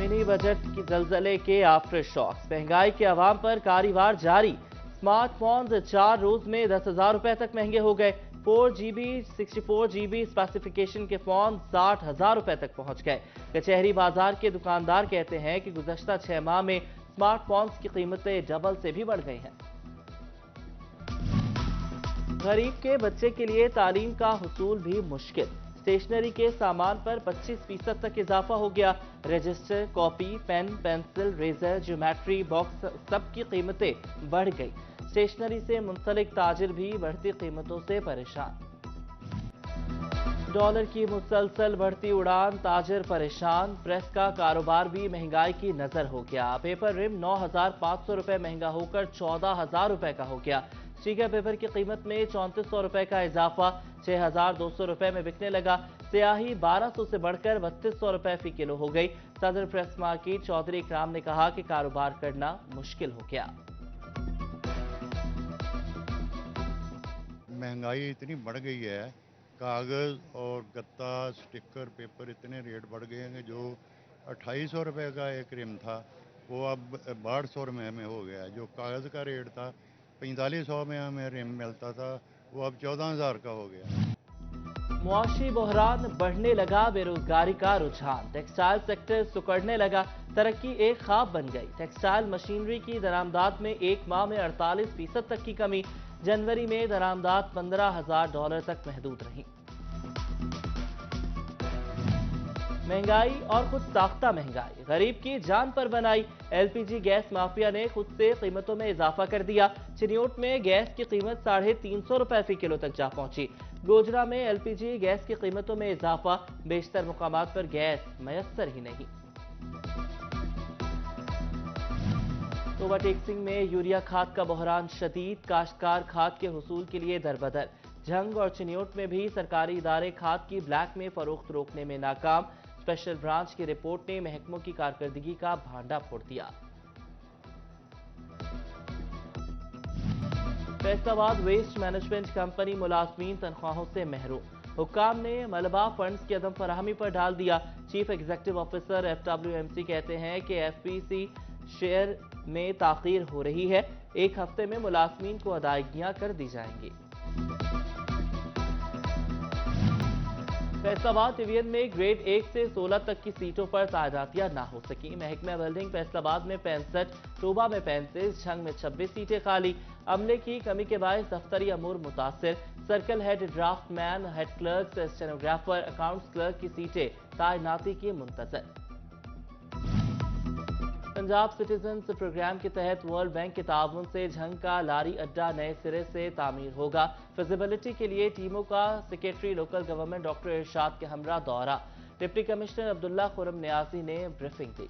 Mini budget की जलजले के after shocks, महंगाई के अवाम पर कारीवार जारी। स्मार्टफोन्स 4 रोज में 10,000 रुपए तक महंगे हो गए। 4GB 64GB स्पेसिफिकेशन के फोन 60,000 रुपए तक पहुंच गए। कचहरी बाजार के दुकानदार कहते हैं कि गुज़श्ता 6 माह में स्मार्टफोन्स की कीमतें डबल से भी बढ़ गई हैं। गरीब के बच्चे के लिए तालीम का हुसूल भी मुश्किल। स्टेशनरी के सामान पर 25% तक इजाफा हो गया। Register, copy, pen, pencil, razor, geometry box सबकी कीमतें बढ़ गई। स्टेशनरी से मुंसलिक ताजिर भी बढ़ती कीमतों से परेशान। डॉलर की मुसलसल बढ़ती उड़ान, ताजिर परेशान। प्रेस का कारोबार भी महंगाई की नजर हो गया। पेपर रिम 9,500 रुपए महंगा होकर 14,000 रुपए का हो गया। स्टीकर पेपर की कीमत में 3400 रुपए का इजाफा, 6,200 रुपए में बिकने लगा। स्याही 1200 से बढ़कर 3200 रुपए फी किलो हो गई। सदर प्रेस मार्केट चौधरी इकराम ने कहा कि कारोबार करना मुश्किल हो गया। महंगाई इतनी बढ़ गई है, कागज और गत्ता, स्टिकर, पेपर इतने रेट बढ़ गए हैं कि जो 2800 रुपए का एक रिम था वो अब 1200 रुपए में हो गया है। जो कागज का रेट था 4500 में हमें रिम मिलता था, वो अब 14,000 का हो गया। मुआशी बहरान बढ़ने लगा, बेरोजगारी का रुझान। टेक्सटाइल सेक्टर सुकड़ने लगा, तरक्की एक ख्वाब बन गई। टेक्सटाइल मशीनरी की दरामदात में एक माह में 48% तक की कमी। जनवरी में दरामदात $15,000 तक महदूद रही। महंगाई और खुद साख्ता महंगाई गरीब की जान पर बनाई। एलपीजी गैस माफिया ने खुद से कीमतों में इजाफा कर दिया। चिन्योट में गैस की कीमत 350 रुपए फी किलो तक जा पहुंची। गोजरा में एलपीजी गैस की कीमतों में इजाफा, बेशतर मुकामात पर गैस मयसर ही नहीं। ओवरटेक्सिंग में यूरिया खाद का बहरान शदीद, काश्तकार खाद के हुसूल के लिए दरबदर। झंग और चिन्योट में भी सरकारी इदारे खाद की ब्लैक में फरोख्त रोकने में नाकाम। स्पेशल ब्रांच की रिपोर्ट ने महकमों की कारकर्दगी का भांडा फोड़ दिया। फैसलाबाद वेस्ट मैनेजमेंट कंपनी मुलाजमीन तनख्वाहों से महरूम। हुक्काम ने मलबा फंड्स की अदम फराहमी पर डाल दिया। चीफ एग्जीक्यूटिव ऑफिसर FWMC कहते हैं कि FPC शेयर में ताखीर हो रही है। एक हफ्ते में मुलाजमीन को अदायगियां कर दी जाएंगी। फैसलाबाद डिवीजन में ग्रेड 1 से 16 तक की सीटों पर तादादियां ना हो सकी। महकमा बिल्डिंग फैसलाबाद में 65, टोबा में 35, झंग में 26 सीटें खाली। अमले की कमी के बायस दफ्तरी अमूर मुतासिर। Circle head, draftman, head clerk, stenographer, accounts clerk की सीटें तैनाती की मुंतजर। पंजाब सिटीजन्स प्रोग्राम के तहत वर्ल्ड बैंक के ताउन से झंग का लारी अड्डा नए सिरे से तामीर होगा। फिजिबिलिटी के लिए टीमों का सेक्रेटरी लोकल गवर्नमेंट डॉक्टर इरशाद के हमरा दौरा। डिप्टी कमिश्नर अब्दुल्ला खुरम नियाजी ने ब्रीफिंग दी।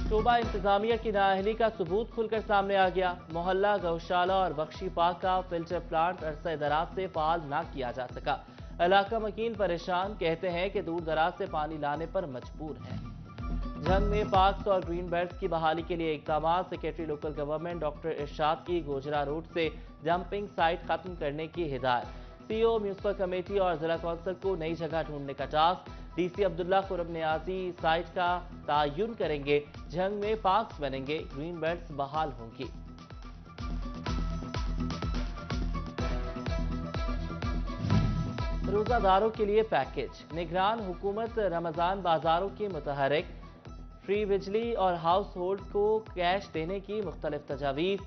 टोबा इंतजामिया की नाअहली का सबूत खुलकर सामने आ गया। मोहल्ला गौशाला और बख्शी पार्क का फिल्टर प्लांट अरसे दराज से फाल ना किया जा सका। इलाका मकीन परेशान, कहते हैं कि दूर दराज से पानी लाने पर मजबूर हैं। झंग में पार्क्स और ग्रीन बेल्ट्स की बहाली के लिए इकदाम। सेक्रेटरी लोकल गवर्नमेंट डॉक्टर इरशाद की गोजरा रोड से जंपिंग साइट खत्म करने की हिदायत। सीओ म्यूनिसिपल कमेटी और जिला कौंसिल को नई जगह ढूंढने का task. DC Abdullah Khurram Niazi site का तयन करेंगे। झंग में पार्क्स बनेंगे, ग्रीन बेल्ट्स बहाल होंगी। रोजादारों के लिए पैकेज। निगरान हुकूमत रमजान बाजारों की मुतहरिक। फ्री बिजली और हाउस होल्ड को कैश देने की मुख्तलिफ तजावीज़।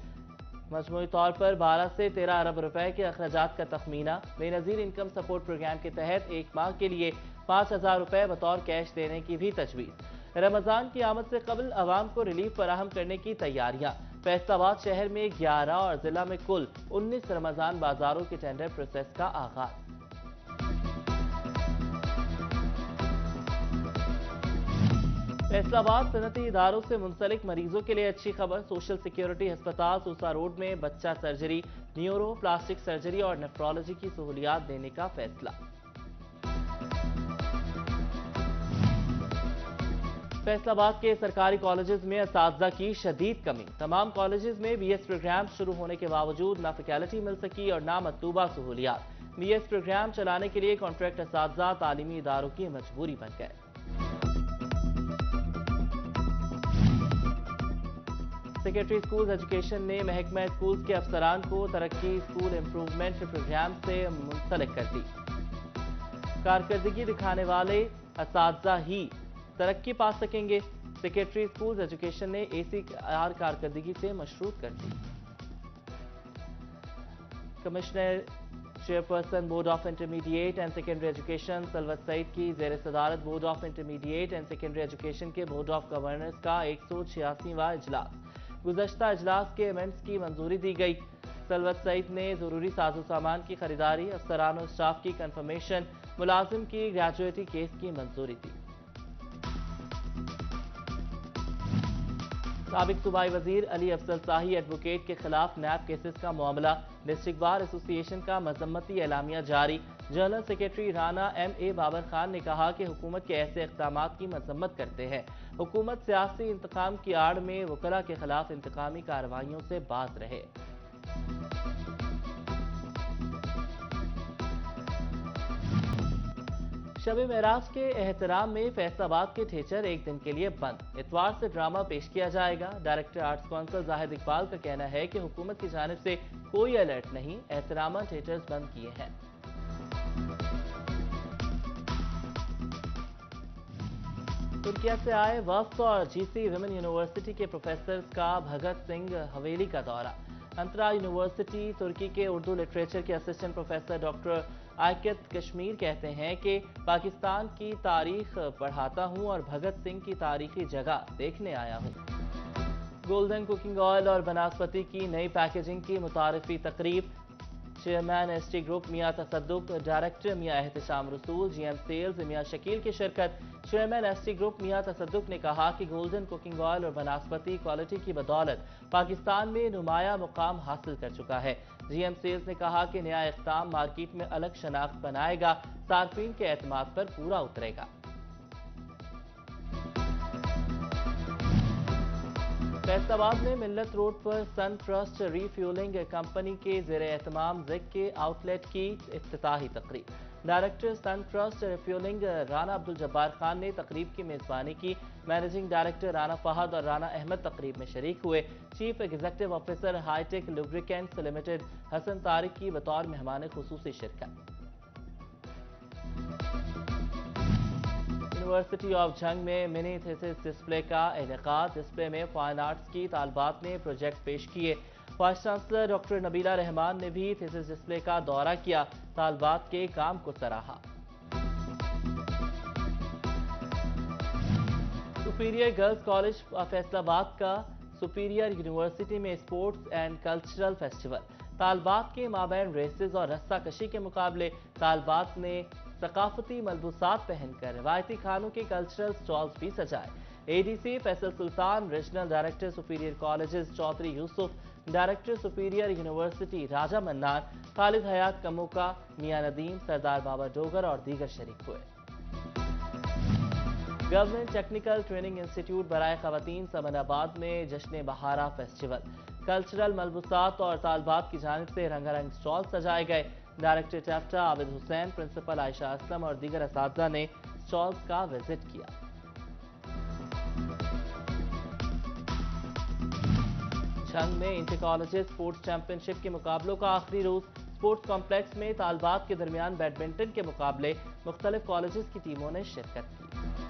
मजमूई तौर पर 12 से 13 अरब रुपए के अखराजात का तखमीना। बेनज़ीर इनकम सपोर्ट प्रोग्राम के तहत एक माह के लिए 5,000 रुपए बतौर कैश देने की भी तजवीज़। रमजान की आमद से कबल अवाम को रिलीफ फराहम करने की तैयारियां। फैसलाबाद शहर में 11 और जिला में कुल 19 रमजान बाजारों के टेंडर प्रोसेस का आगाज। फैसलाबाद सनती इदारों से मुंसलिक मरीजों के लिए अच्छी खबर। सोशल सिक्योरिटी अस्पताल सूसा रोड में बच्चा सर्जरी, न्यूरो, प्लास्टिक सर्जरी और नेफ्रोलॉजी की सहूलियात देने का फैसला। फैसलाबाद के सरकारी कॉलेजेस में असातिज़ा की शदीद कमी। तमाम कॉलेजेस में BS प्रोग्राम शुरू होने के बावजूद ना फैकल्टी मिल सकी और ना मतलूबा सहूलियात। BS प्रोग्राम चलाने के लिए कॉन्ट्रैक्ट असातिज़ा तालीमी इदारों की मजबूरी बन गए। सेक्रेटरी स्कूल एजुकेशन ने महकमा स्कूल्स के अफसरान को तरक्की स्कूल इम्प्रूवमेंट प्रोग्राम से मुंसलिक कर दी। कारकर्दगी दिखाने वाले असातिज़ा ही तरक्की पा सकेंगे। सेक्रेटरी स्कूल एजुकेशन ने ACR कारकर्दगी से मशरूत कर दी। Commissioner chairperson board of intermediate and secondary education Salwat Saeed की ज़ेर सदारत board of intermediate and secondary education के बोर्ड ऑफ गवर्नर्स का 186वां इजलास। गुज़श्ता इजलास के अमेंड्स की मंजूरी दी गई। सलवत सईद ने ज़रूरी साजो सामान की खरीदारी, अफसरान और स्टाफ की कंफर्मेशन, मुलाजिम की ग्रेजुएटी केस की मंजूरी दी। साबिक सूबाई वजीर अली अफजल शाही एडवोकेट के खिलाफ नैब केसेस का मामला। डिस्ट्रिक्ट बार एसोसिएशन का मजम्मती एलामिया जारी। General secretary Rana MA Babar Khan ने कहा कि हुकूमत के ऐसे इक़दामात की मजम्मत करते हैं। हुकूमत सियासी इंतकाम की आड़ में वकला के खिलाफ इंतकामी कार्रवाइयों से बाज रहे। शब मेराज के एहतराम में फैसलाबाद के थिएटर एक दिन के लिए बंद। इतवार से ड्रामा पेश किया जाएगा। Director arts council Zahid Iqbal का कहना है कि हुकूमत की जानिब से कोई अलर्ट नहीं, एहतरामा थिएटर्स बंद किए हैं। तुर्किया से आए वफ्द और GC विमेन यूनिवर्सिटी के प्रोफेसर का भगत सिंह हवेली का दौरा। अंतरा यूनिवर्सिटी तुर्की के उर्दू लिटरेचर के असिस्टेंट प्रोफेसर डॉक्टर आयकत कश्मीर कहते हैं कि पाकिस्तान की तारीख पढ़ाता हूं और भगत सिंह की तारीखी जगह देखने आया हूं। गोल्डन कुकिंग ऑयल और बनस्पति की नई पैकेजिंग की मुतारफी तकरीब। चेयरमैन ST ग्रुप मियां तसद्दुक, डायरेक्टर मियां एहतशाम रसूल, GM सेल्स मियां शकील की शिरकत। चेयरमैन ST ग्रुप मियां तसद्दुक ने कहा कि गोल्डन कुकिंग ऑयल और बनस्पति क्वालिटी की बदौलत पाकिस्तान में नुमाया मुकाम हासिल कर चुका है। GM सेल्स ने कहा कि नया इक़दाम मार्केट में अलग शनाख्त बनाएगा, सार्फिन के एतमाद पर पूरा उतरेगा। फैसलाबाद में मिल्लत रोड पर सन ट्रस्ट रीफ्यूलिंग कंपनी के ज़ेर एहतमाम ज़िक के आउटलेट की इफ्तिताही तकरीब। डायरेक्टर सन ट्रस्ट रिफ्यूलिंग राना अब्दुल जब्बार खान ने तकरीब की मेज़बानी की। मैनेजिंग डायरेक्टर राना फहद और राना अहमद तकरीब में शरीक हुए। Chief executive officer hi tech lubricants limited Hassan Tariq की बतौर मेहमान खुसूसी शिरकत। यूनिवर्सिटी ऑफ झंग में मिनी थीसिस डिस्प्ले का इनेकाद। डिस्प्ले में फाइन आर्ट्स की तालबात ने प्रोजेक्ट पेश किए। Vice chancellor doctor Nabila Rahman ने भी थीसिस डिस्प्ले का दौरा किया, तालबात के काम को सराहा। सुपीरियर गर्ल्स कॉलेज फैसलाबाद का सुपीरियर यूनिवर्सिटी में स्पोर्ट्स एंड कल्चरल फेस्टिवल। तालबात के माबैन रेसेस और रस्सा कशी के मुकाबले। तालबात ने सकाफती मलबूसात पहनकर रवायती खानों के कल्चरल स्टॉल्स भी सजाए। ADC Faisal Sultan, regional director superior colleges Chaudhry Yousuf, director superior university Raja Mannan, Khalid Hayat Kamoka, Mian Nadeem, Sardar Baba Dogar और दीगर शरीक हुए। गवर्नमेंट टेक्निकल ट्रेनिंग इंस्टीट्यूट बराए खवातीन समनाबाद में जश्न बहारा फेस्टिवल। कल्चरल मलबूसात और तालबात की जानिब से रंगारंग स्टॉल सजाए गए। डायरेक्टर टैफ्टा आबिद हुसैन, प्रिंसिपल आयशा असलम और दीगर असातिज़ा ने स्टॉल्स का विजिट किया। झंग में इंटर कॉलेजेस स्पोर्ट्स चैंपियनशिप के मुकाबलों का आखिरी रोज। स्पोर्ट्स कॉम्प्लेक्स में तालबात के दरमियान बैडमिंटन के मुकाबले मुख्तलिफ कॉलेजेस की टीमों ने शिरकत की।